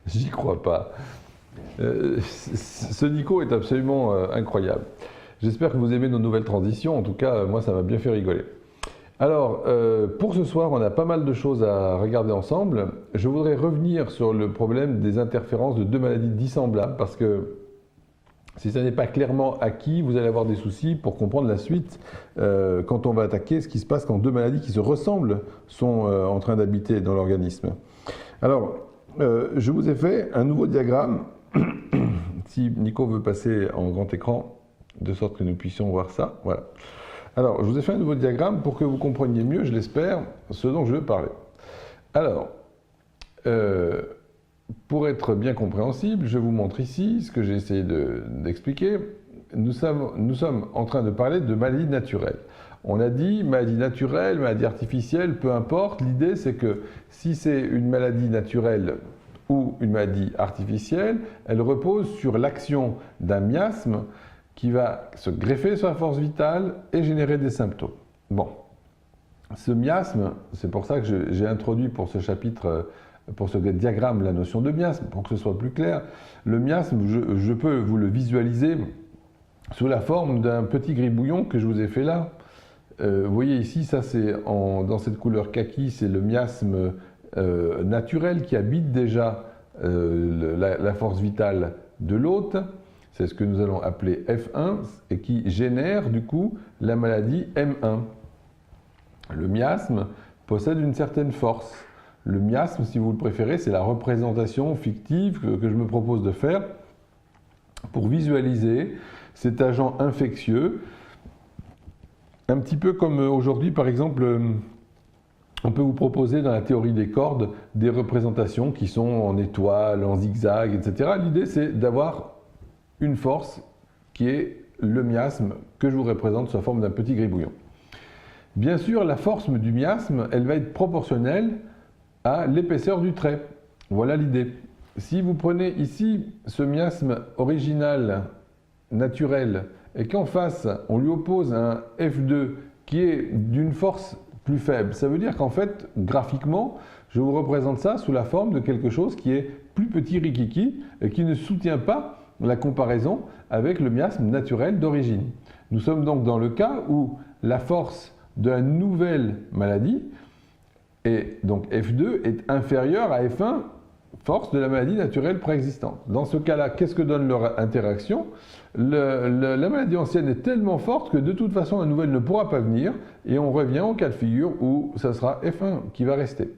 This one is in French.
J'y crois pas. Ce Nico est absolument incroyable. J'espère que vous aimez nos nouvelles transitions. En tout cas, moi, ça m'a bien fait rigoler. Alors, pour ce soir, on a pas mal de choses à regarder ensemble. Je voudrais revenir sur le problème des interférences de deux maladies dissemblables, parce que si ça n'est pas clairement acquis, vous allez avoir des soucis pour comprendre la suite quand on va attaquer ce qui se passe quand deux maladies qui se ressemblent sont en train d'habiter dans l'organisme. Alors, je vous ai fait un nouveau diagramme. Si Nico veut passer en grand écran, de sorte que nous puissions voir ça, voilà. Alors, je vous ai fait un nouveau diagramme pour que vous compreniez mieux, je l'espère, ce dont je veux parler. Alors, pour être bien compréhensible, je vous montre ici ce que j'ai essayé d'expliquer. Nous sommes en train de parler de maladies naturelles. On a dit maladie naturelle, maladie artificielle, peu importe. L'idée, c'est que si c'est une maladie naturelle ou une maladie artificielle, elle repose sur l'action d'un miasme qui va se greffer sur la force vitale et générer des symptômes. Bon, ce miasme, c'est pour ça que j'ai introduit pour ce chapitre, pour ce diagramme, la notion de miasme, pour que ce soit plus clair. Le miasme, je peux vous le visualiser sous la forme d'un petit gribouillon que je vous ai fait là. Vous voyez ici, ça c'est dans cette couleur kaki, c'est le miasme naturel qui habite déjà la force vitale de l'hôte. C'est ce que nous allons appeler F1 et qui génère du coup la maladie M1. Le miasme possède une certaine force. Le miasme, si vous le préférez, c'est la représentation fictive que je me propose de faire pour visualiser cet agent infectieux. Un petit peu comme aujourd'hui, par exemple, on peut vous proposer dans la théorie des cordes des représentations qui sont en étoile, en zigzag, etc. L'idée, c'est d'avoir une force qui est le miasme que je vous représente sous la forme d'un petit gribouillon. Bien sûr, la force du miasme, elle va être proportionnelle à l'épaisseur du trait. Voilà l'idée. Si vous prenez ici ce miasme original, naturel, et qu'en face, on lui oppose un F2 qui est d'une force plus faible, ça veut dire qu'en fait, graphiquement, je vous représente ça sous la forme de quelque chose qui est plus petit rikiki et qui ne soutient pas la comparaison avec le miasme naturel d'origine. Nous sommes donc dans le cas où la force d'une nouvelle maladie, et donc F2, est inférieure à F1, force de la maladie naturelle préexistante. Dans ce cas-là, qu'est-ce que donne leur interaction? La maladie ancienne est tellement forte que de toute façon la nouvelle ne pourra pas venir et on revient au cas de figure où ça sera F1 qui va rester.